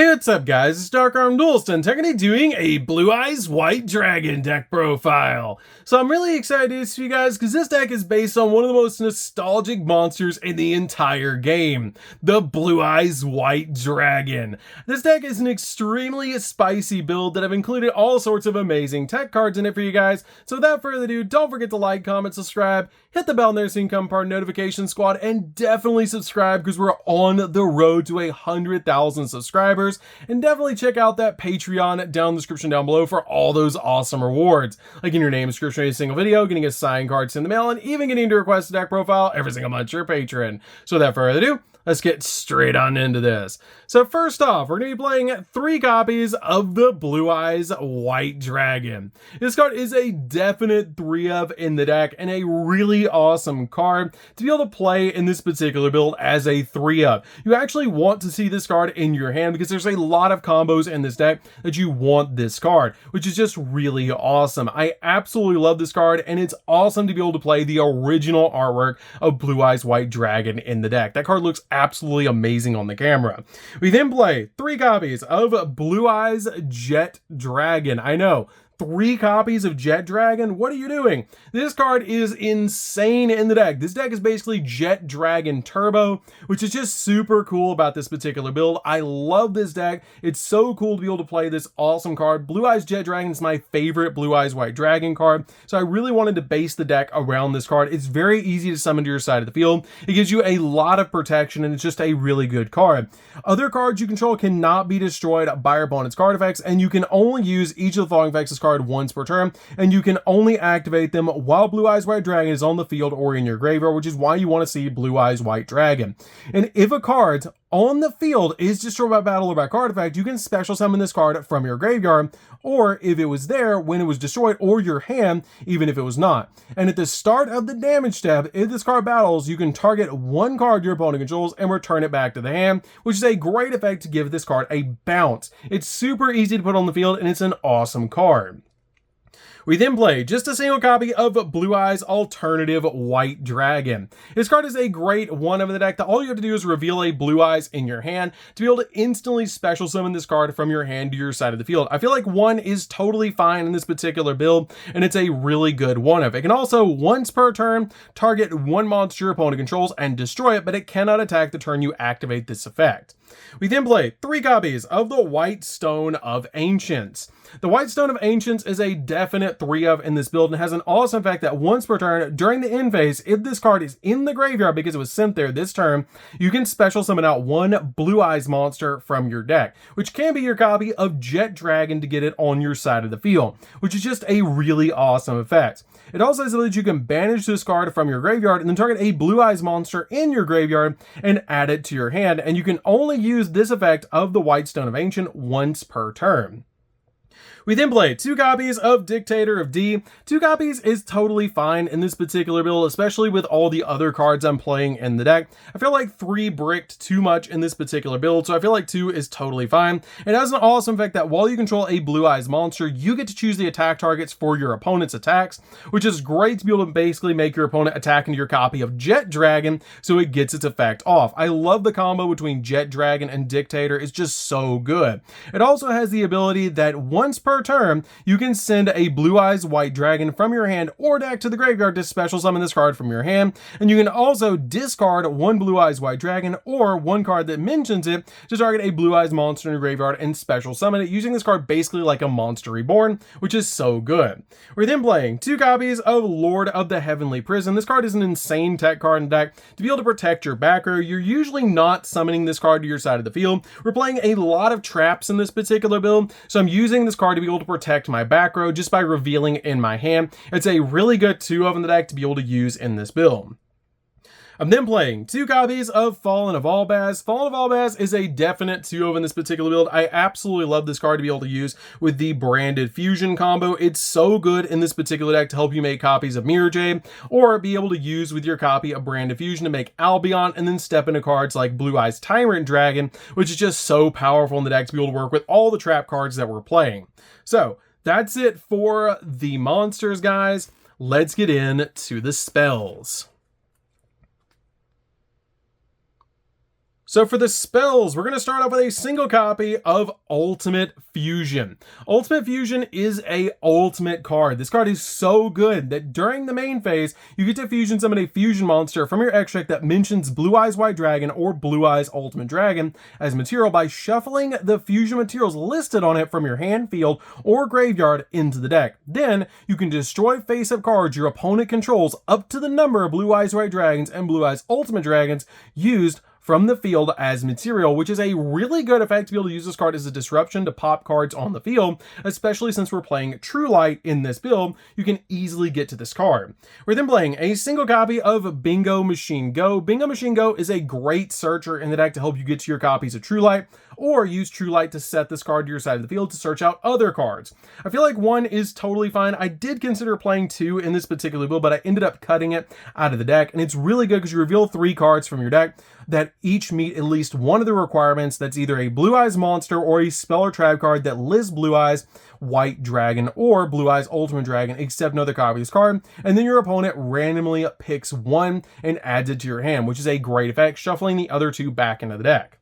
Hey, what's up guys, it's DarkArmedDuelist and I'm going to be doing a Blue Eyes White Dragon deck profile. So I'm really excited to see you guys because this deck is based on one of the most nostalgic monsters in the entire game, the Blue Eyes White Dragon. This deck is an extremely spicy build that I've included all sorts of amazing tech cards in it for you guys. So without further ado, don't forget to like, comment, subscribe, hit the bell in there so you can become part of the notification squad, and definitely subscribe because we're on the road to 100,000 subscribers. And definitely check out that Patreon down in the description down below for all those awesome rewards, like in your name description of a single video, getting a signed card in the mail, and even getting to request a deck profile every single month to your patron. So without further ado, let's get straight on into this. So first off, we're going to be playing 3 copies of the Blue Eyes White Dragon. This card is a definite 3 of in the deck and a really awesome card to be able to play in this particular build as a 3 of. You actually want to see this card in your hand because there's a lot of combos in this deck that you want this card, which is just really awesome. I absolutely love this card and it's awesome to be able to play the original artwork of Blue Eyes White Dragon in the deck. That card looks absolutely amazing on the camera. We then play 3 copies of Blue Eyes Jet Dragon. I know, 3 copies of Jet Dragon? What are you doing? This card is insane in the deck. This deck is basically Jet Dragon Turbo, which is just super cool about this particular build. I love this deck. It's so cool to be able to play this awesome card. Blue Eyes Jet Dragon is my favorite Blue Eyes White Dragon card, so I really wanted to base the deck around this card. It's very easy to summon to your side of the field. It gives you a lot of protection, and it's just a really good card. Other cards you control cannot be destroyed by your opponent's card effects, and you can only use each of the following effects as card once per turn, and you can only activate them while Blue Eyes White Dragon is on the field or in your graveyard, which is why you want to see Blue Eyes White Dragon. And if a card on the field is destroyed by battle or by card effect, you can special summon this card from your graveyard, or if it was there when it was destroyed, or your hand, even if it was not. And at the start of the damage step, if this card battles, you can target 1 card your opponent controls and return it back to the hand, which is a great effect to give this card a bounce. It's super easy to put on the field, and it's an awesome card. We then play just a single copy of Blue Eyes Alternative White Dragon. This card is a great 1 of the deck that all you have to do is reveal a Blue Eyes in your hand to be able to instantly special summon this card from your hand to your side of the field. I feel like 1 is totally fine in this particular build, and it's a really good 1 of. It can also, once per turn, target 1 monster your opponent controls and destroy it, but it cannot attack the turn you activate this effect. We then play 3 copies of the White Stone of Ancients. The White Stone of Ancients is a definite 3 of in this build and has an awesome effect that once per turn during the end phase, if this card is in the graveyard because it was sent there this turn, you can special summon out 1 Blue Eyes monster from your deck, which can be your copy of Jet Dragon to get it on your side of the field, which is just a really awesome effect. It also has the ability you can banish this card from your graveyard and then target a Blue Eyes monster in your graveyard and add it to your hand, and you can only use this effect of the White Stone of Ancient once per turn. We then play 2 copies of Dictator of D. 2 copies is totally fine in this particular build, especially with all the other cards I'm playing in the deck. I feel like 3 bricked too much in this particular build, so I feel like 2 is totally fine. It has an awesome effect that while you control a Blue Eyes monster, you get to choose the attack targets for your opponent's attacks, which is great to be able to basically make your opponent attack into your copy of Jet Dragon so it gets its effect off. I love the combo between Jet Dragon and Dictator. It's just so good. It also has the ability that once per turn, you can send a Blue Eyes White Dragon from your hand or deck to the graveyard to special summon this card from your hand, and you can also discard 1 Blue Eyes White Dragon or 1 card that mentions it to target a Blue Eyes monster in your graveyard and special summon it, using this card basically like a Monster Reborn, which is so good. We're then playing 2 copies of Lord of the Heavenly Prison. This card is an insane tech card in the deck to be able to protect your back row. You're usually not summoning this card to your side of the field. We're playing a lot of traps in this particular build, so I'm using this card to be able to protect my back row just by revealing it in my hand. It's a really good 2 of in the deck to be able to use in this build. I'm then playing 2 copies of Fallen of Albaz. Fallen of Albaz is a definite 2 of in this particular build. I absolutely love this card to be able to use with the Branded Fusion combo. It's so good in this particular deck to help you make copies of Mirror Jade, or be able to use with your copy of Branded Fusion to make Albion, and then step into cards like Blue Eyes Tyrant Dragon, which is just so powerful in the deck to be able to work with all the trap cards that we're playing. So that's it for the monsters, guys. Let's get into the spells. So for the spells, we're going to start off with a single copy of Ultimate Fusion. Ultimate Fusion is a ultimate card. This card is so good that during the main phase, you get to fusion summon a fusion monster from your extract that mentions Blue Eyes White Dragon or Blue Eyes Ultimate Dragon as material by shuffling the fusion materials listed on it from your hand, field, or graveyard into the deck. Then you can destroy face-up cards your opponent controls up to the number of Blue Eyes White Dragons and Blue Eyes Ultimate Dragons used from the field as material, which is a really good effect to be able to use this card as a disruption to pop cards on the field, especially since we're playing True Light in this build. You can easily get to this card. We're then playing a single copy of Bingo Machine Go. Bingo Machine Go is a great searcher in the deck to help you get to your copies of True Light, or use True Light to set this card to your side of the field to search out other cards. I feel like one is totally fine. I did consider playing two in this particular build, but I ended up cutting it out of the deck, and it's really good because you reveal 3 cards from your deck that each meet at least one of the requirements that's either a Blue Eyes monster or a spell or trap card that lists Blue Eyes White Dragon or Blue Eyes Ultimate Dragon, except another copy of this card, and then your opponent randomly picks one and adds it to your hand, which is a great effect, shuffling the other 2 back into the deck.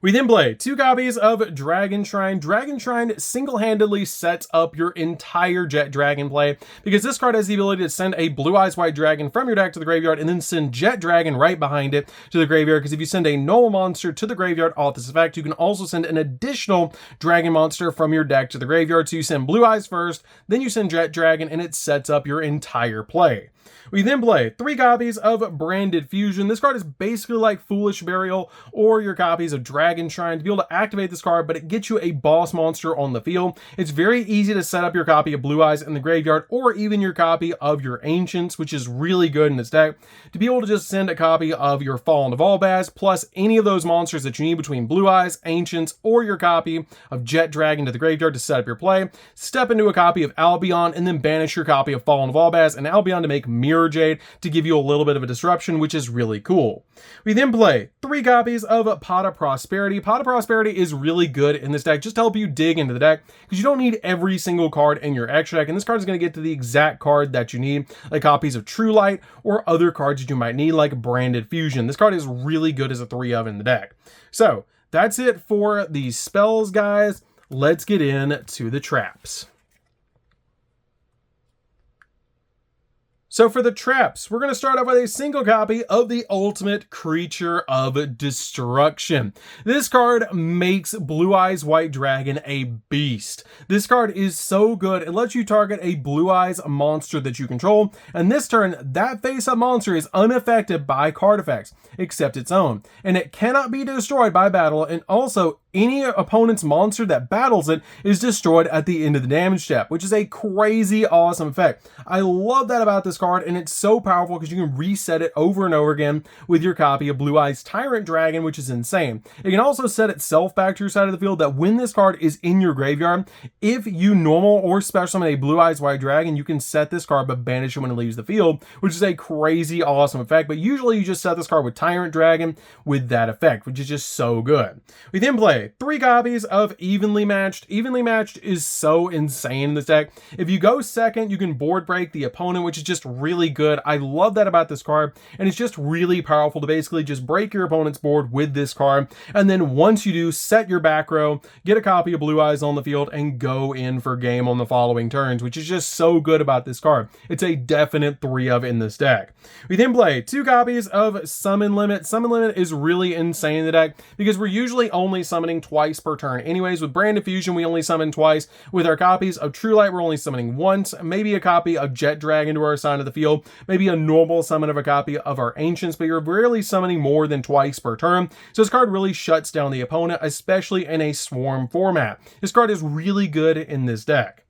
We then play 2 copies of Dragon Shrine. Dragon Shrine single-handedly sets up your entire Jet Dragon play because this card has the ability to send a Blue Eyes White Dragon from your deck to the graveyard and then send Jet Dragon right behind it to the graveyard, because if you send a normal monster to the graveyard off this effect, you can also send an additional Dragon monster from your deck to the graveyard. So you send Blue Eyes first, then you send Jet Dragon, and it sets up your entire play. We then play 3 copies of Branded Fusion. This card is basically like Foolish Burial or your copies of Dragon Shrine to be able to activate this card, but it gets you a boss monster on the field. It's very easy to set up your copy of Blue Eyes in the graveyard or even your copy of your Ancients, which is really good in this deck, to be able to just send a copy of your Fallen of Albaz plus any of those monsters that you need between Blue Eyes, Ancients, or your copy of Jet Dragon to the graveyard to set up your play. Step into a copy of Albion and then banish your copy of Fallen of Albaz and Albion to make Mirror Jade to give you a little bit of a disruption, which is really cool. We then play 3 copies of Pot of Prosperity. Pot of Prosperity is really good in this deck just to help you dig into the deck, because you don't need every single card in your extract, and this card is going to get to the exact card that you need, like copies of True Light or other cards that you might need, like Branded Fusion. This card is really good as a 3 of in the deck. So that's it for the spells, guys. Let's get into the traps. So for the traps, we're going to start off with a single copy of the Ultimate Creature of Destruction. This card makes Blue Eyes White Dragon a beast. This card is so good, it lets you target a Blue Eyes monster that you control, and this turn, that face-up monster is unaffected by card effects, except its own, and it cannot be destroyed by battle, and also any opponent's monster that battles it is destroyed at the end of the damage step, which is a crazy awesome effect. I love that about this card, and it's so powerful because you can reset it over and over again with your copy of Blue Eyes Tyrant Dragon, which is insane. It can also set itself back to your side of the field that when this card is in your graveyard, if you normal or special summon a Blue Eyes White Dragon, you can set this card but banish it when it leaves the field, which is a crazy awesome effect. But usually you just set this card with Tyrant Dragon with that effect, which is just so good. We then play 3 copies of Evenly Matched. Evenly Matched is so insane in this deck. If you go second, you can board break the opponent, which is just really good. I love that about this card, and it's just really powerful to basically just break your opponent's board with this card, and then once you do, set your back row, get a copy of Blue Eyes on the field, and go in for game on the following turns, which is just so good about this card. It's a definite 3 of in this deck. We then play 2 copies of Summon Limit. Summon Limit is really insane in the deck because we're usually only summoning twice per turn. Anyways, with Branded Fusion, we only summon twice. With our copies of True Light, we're only summoning once. Maybe a copy of Jet Dragon to our side of the field. Maybe a normal summon of a copy of our Ancients, but you're rarely summoning more than twice per turn. So this card really shuts down the opponent, especially in a Swarm format. This card is really good in this deck.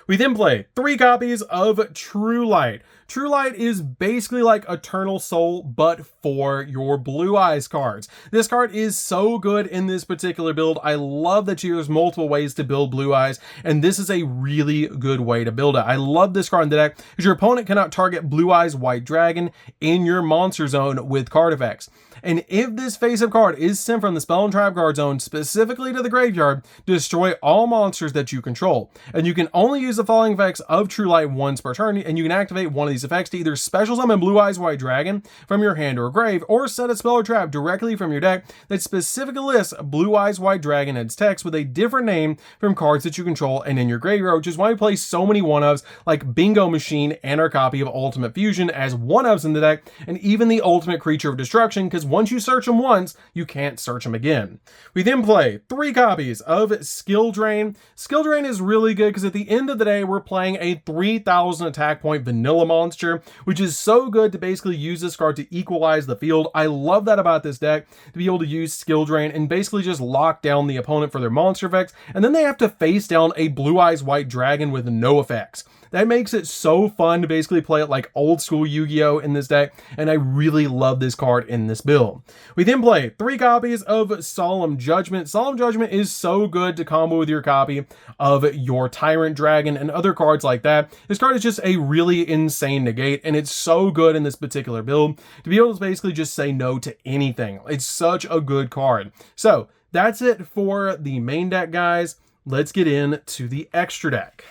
We then play 3 copies of True Light. True Light is basically like Eternal Soul, but for your Blue Eyes cards. This card is so good in this particular build. I love that there's multiple ways to build Blue Eyes, and this is a really good way to build it. I love this card in the deck because your opponent cannot target Blue Eyes White Dragon in your monster zone with card effects. And if this face-up card is sent from the spell and trap card zone specifically to the graveyard, destroy all monsters that you control. And you can only use the following effects of True Light once per turn, and you can activate one of these effects to either special summon Blue Eyes White Dragon from your hand or grave, or set a spell or trap directly from your deck that specifically lists Blue Eyes White Dragon as text with a different name from cards that you control and in your graveyard, which is why we play so many one-ofs like Bingo Machine and our copy of Ultimate Fusion as one-ofs in the deck, and even the Ultimate Creature of Destruction, because once you search them once, you can't search them again. We then play 3 copies of Skill Drain. Skill Drain is really good because at the end of the day, we're playing a 3,000 attack point vanilla monster, which is so good to basically use this card to equalize the field. I love that about this deck, to be able to use Skill Drain and basically just lock down the opponent for their monster effects, and then they have to face down a Blue Eyes White Dragon with no effects. That makes it so fun to basically play it like old school Yu-Gi-Oh in this deck, and I really love this card in this build. We then play 3 copies of Solemn Judgment. Solemn Judgment is so good to combo with your copy of your Tyrant Dragon and other cards like that. This card is just a really insane negate, and it's so good in this particular build to be able to basically just say no to anything. It's such a good card. So that's it for the main deck, guys. Let's get into the extra deck.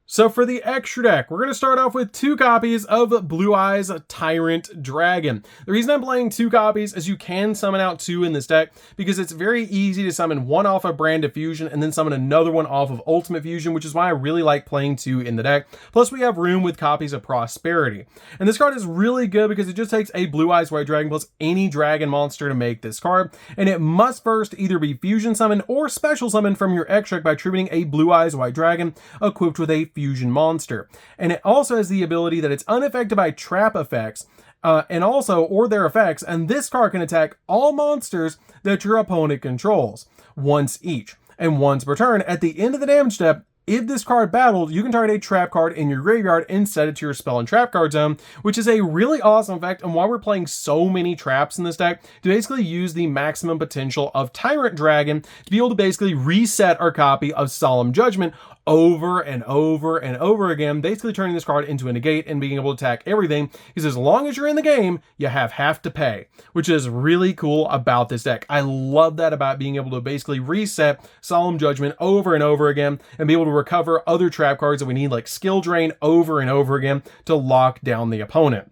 So for the extra deck, we're going to start off with 2 copies of Blue Eyes Tyrant Dragon. The reason I'm playing 2 copies is you can summon out 2 in this deck because it's very easy to summon one off of Brand of Fusion and then summon another one off of Ultimate Fusion, which is why I really like playing 2 in the deck. Plus we have room with copies of Prosperity. And this card is really good because it just takes a Blue Eyes White Dragon plus any dragon monster to make this card. And it must first either be Fusion Summon or Special Summon from your extra by tributing a Blue Eyes White Dragon equipped with a Fusion monster. And it also has the ability that it's unaffected by trap effects or their effects, and this card can attack all monsters that your opponent controls once each. And once per turn, at the end of the damage step, if this card battled, you can target a trap card in your graveyard and set it to your spell and trap card zone, which is a really awesome effect, and why we're playing so many traps in this deck, to basically use the maximum potential of Tyrant Dragon to be able to basically reset our copy of Solemn Judgment over and over and over again, basically turning this card into a negate and being able to attack everything, because as long as you're in the game, you have half to pay, which is really cool about this deck. I love that about being able to basically reset Solemn Judgment over and over again and be able to recover other trap cards that we need, like Skill Drain, over and over again to lock down the opponent.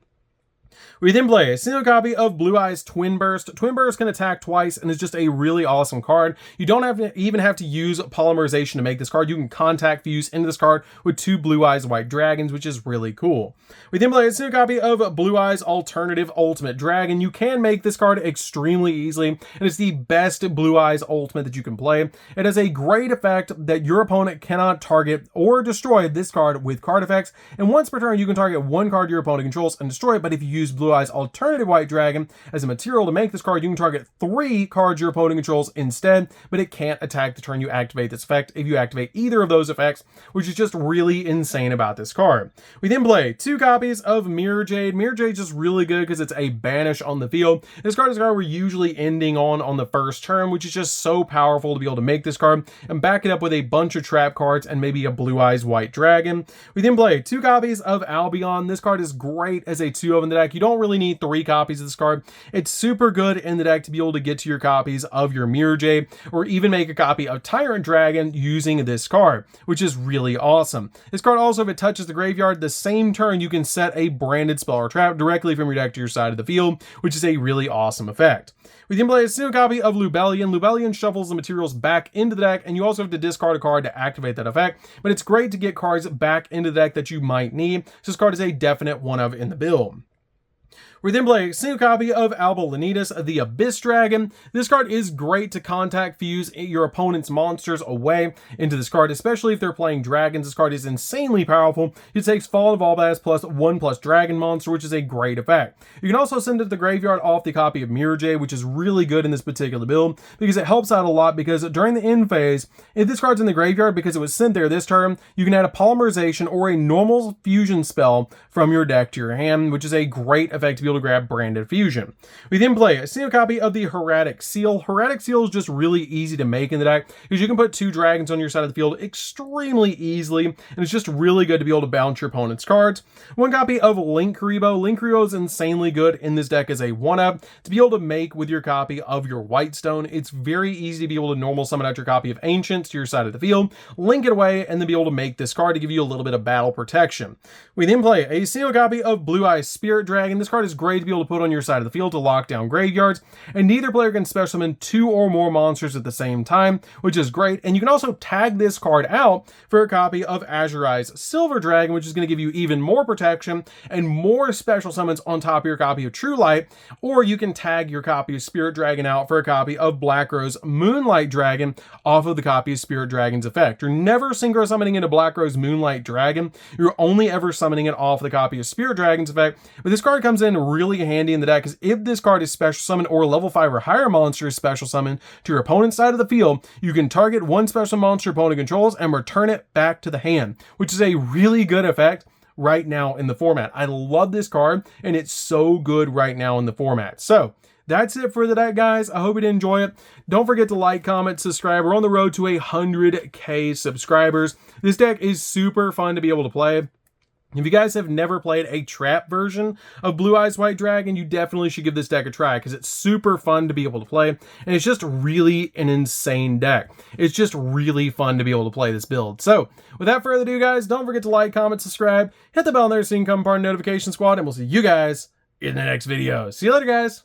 We then play a single copy of Blue Eyes Twin Burst. Twin Burst can attack twice and is just a really awesome card. You don't even have to use polymerization to make this card. You can contact fuse into this card with 2 Blue Eyes White Dragons, which is really cool. We then play a single copy of Blue Eyes Alternative Ultimate Dragon. You can make this card extremely easily, and it's the best Blue Eyes Ultimate that you can play. It has a great effect that your opponent cannot target or destroy this card with card effects, and once per turn you can target 1 card your opponent controls and destroy it, but if you use Blue Eyes Alternative White Dragon as a material to make this card, you can target 3 cards your opponent controls instead, but it can't attack the turn you activate this effect if you activate either of those effects, which is just really insane about this card. We then play 2 copies of Mirror Jade. Mirror Jade is just really good because it's a banish on the field. This card is a card we're usually ending on the first turn, which is just so powerful to be able to make this card and back it up with a bunch of trap cards and maybe a Blue Eyes White Dragon. We then play 2 copies of Albion. This card is great as a 2-of in the deck. You don't really need 3 copies of this card. It's super good in the deck to be able to get to your copies of your Mirror Jade, or even make a copy of Tyrant Dragon using this card, which is really awesome. This card also, if it touches the graveyard, the same turn you can set a branded spell or trap directly from your deck to your side of the field, which is a really awesome effect. We then play a single copy of Lubellion. Lubellion shuffles the materials back into the deck, and you also have to discard a card to activate that effect, but it's great to get cards back into the deck that you might need, so this card is a definite one-of in the build. We then play a single copy of Alba Lanitas, the Abyss Dragon. This card is great to contact fuse your opponent's monsters away into this card, especially if they're playing dragons. This card is insanely powerful. It takes Fall of Albaz plus 1+ dragon monster, which is a great effect. You can also send it to the graveyard off the copy of Mirror Jade, which is really good in this particular build because it helps out a lot, because during the end phase, if this card's in the graveyard because it was sent there this turn, you can add a polymerization or a normal fusion spell from your deck to your hand, which is a great effect to be able to grab Branded Fusion. We then play a single copy of the Hieratic Seal. Hieratic Seal is just really easy to make in the deck because you can put 2 dragons on your side of the field extremely easily, and it's just really good to be able to bounce your opponent's cards. 1 copy of Linkuriboh. Linkuriboh is insanely good in this deck as a 1-up to be able to make with your copy of your Whitestone. It's very easy to be able to normal summon out your copy of Ancients to your side of the field, link it away, and then be able to make this card to give you a little bit of battle protection. We then play a single copy of Blue Eyes Spirit Dragon. This card is great to be able to put on your side of the field to lock down graveyards, and neither player can special summon 2 or more monsters at the same time, which is great. And you can also tag this card out for a copy of Azure Eyes Silver Dragon, which is going to give you even more protection and more special summons on top of your copy of True Light, or you can tag your copy of Spirit Dragon out for a copy of Black Rose Moonlight Dragon off of the copy of Spirit Dragon's effect. You're never synchro summoning into Black Rose Moonlight Dragon. You're only ever summoning it off the copy of Spirit Dragon's effect, but this card comes in really handy in the deck because if this card is special summoned or level 5 or higher monster is special summoned to your opponent's side of the field, you can target 1 special monster opponent controls and return it back to the hand, which is a really good effect right now in the format. I love this card, and it's so good right now in the format. So that's it for the deck, guys. I hope you did enjoy it. Don't forget to like, comment, subscribe. We're on the road to 100K subscribers. This deck is super fun to be able to play. If you guys have never played a trap version of Blue Eyes White Dragon, you definitely should give this deck a try because it's super fun to be able to play, and it's just really an insane deck. It's just really fun to be able to play this build. So, without further ado, guys, don't forget to like, comment, subscribe, hit the bell on there so you can become part of the notification squad, and we'll see you guys in the next video. See you later, guys.